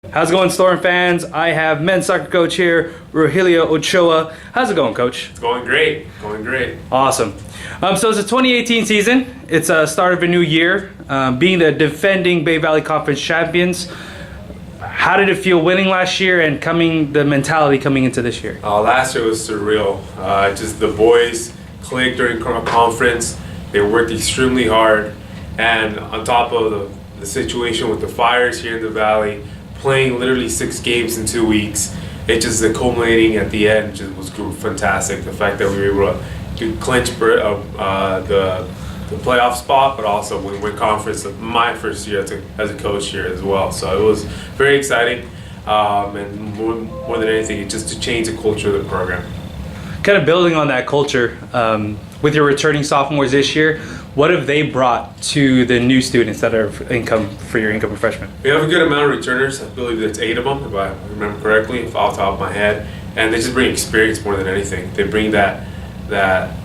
How's it going, Storm fans? I have men's soccer coach here, Rogelio Ochoa. How's it going, coach? It's going great. Going great. Awesome. So it's a 2018 season. It's a start of a new year. Being the defending Bay Valley Conference champions, how did it feel winning last year and the mentality coming into this year? Last year was surreal. Just the boys clicked during conference. They worked extremely hard, and on top of the situation with the fires here in the valley, playing literally 6 games in 2 weeks, it just culminating at the end just was fantastic. The fact that we were able to clinch the playoff spot, but also win conference. My first year as a coach here as well, so it was very exciting. And more than anything, it's just to change the culture of the program. Kind of building on that culture, with your returning sophomores this year, what have they brought to the new students that are for your incoming freshmen? We have a good amount of returners. I believe it's 8 of them, if I remember correctly, off the top of my head. And they just bring experience more than anything. They bring that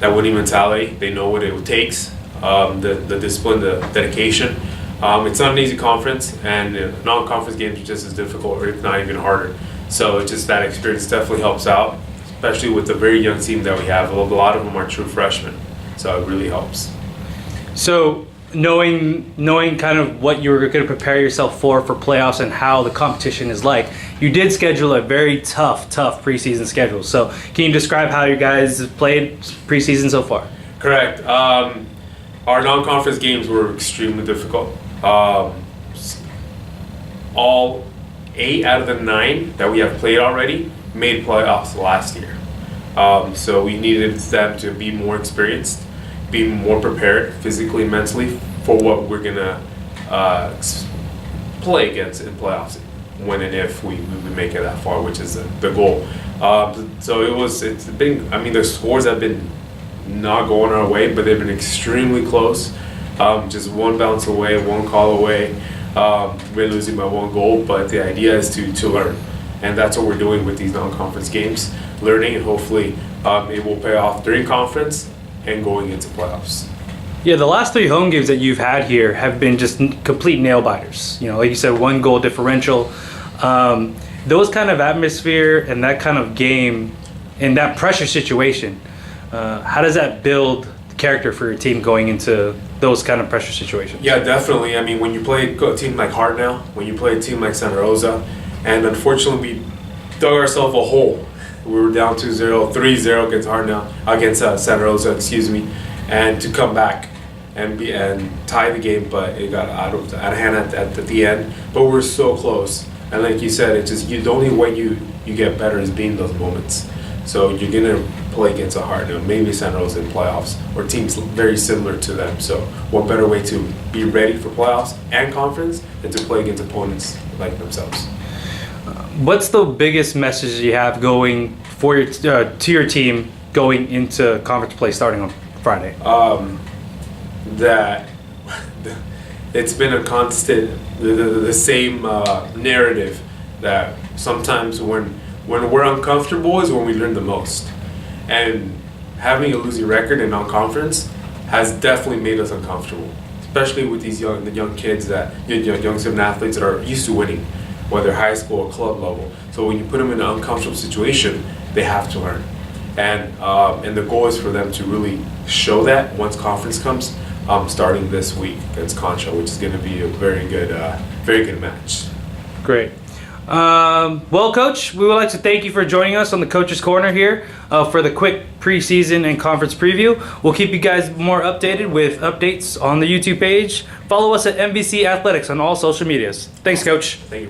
winning mentality. They know what it takes, the discipline, the dedication. It's not an easy conference, and non-conference games are just as difficult, or if not even harder. So it's just that experience definitely helps out, especially with the very young team that we have. A lot of them are true freshmen, so it really helps. So knowing kind of what you were going to prepare yourself for playoffs and how the competition is like, you did schedule a very tough preseason schedule. So can you describe how you guys have played preseason so far? Correct. Our non-conference games were extremely difficult. All 8 out of the 9 that we have played already made playoffs last year. So we needed them to be more experienced, be more prepared physically and mentally for what we're gonna play against in playoffs when and if we make it that far, which is the goal. So it's been, I mean, the scores have been not going our way, but they've been extremely close. Just one bounce away, one call away. We're losing by 1 goal, but the idea is to learn, and that's what we're doing with these non-conference games, learning, and hopefully it will pay off during conference and going into playoffs. Yeah, the last 3 home games that you've had here have been just complete nail biters. You know, like you said, 1 goal differential. Those kind of atmosphere and that kind of game in that pressure situation, how does that build character for your team going into those kind of pressure situations? Yeah, definitely. I mean, when you play a team like Hartnell, when you play a team like Santa Rosa, and unfortunately we dug ourselves a hole. We were down 2-0, 3-0 against Hartnell, against Santa Rosa, excuse me, and to come back and tie the game, but it got out of hand at the end. But we're so close, and like you said, it's just the only way you get better is being those moments. So you're gonna play against a Hartnell, maybe Santa Rosa in playoffs, or teams very similar to them. So what better way to be ready for playoffs and conference than to play against opponents like themselves? What's the biggest message you have going for to your team going into conference play starting on Friday? That it's been a constant, the same narrative that sometimes when we're uncomfortable is when we learn the most. And having a losing record in non-conference has definitely made us uncomfortable, especially with these young kids, young student athletes that are used to winning, whether high school or club level. So when you put them in an uncomfortable situation, they have to learn. And the goal is for them to really show that once conference comes, starting this week against Concha, which is going to be a very good match. Great. Well, Coach, we would like to thank you for joining us on the Coach's Corner here for the quick preseason and conference preview. We'll keep you guys more updated with updates on the YouTube page. Follow us at MVC Athletics on all social medias. Thanks, Coach. Thank you.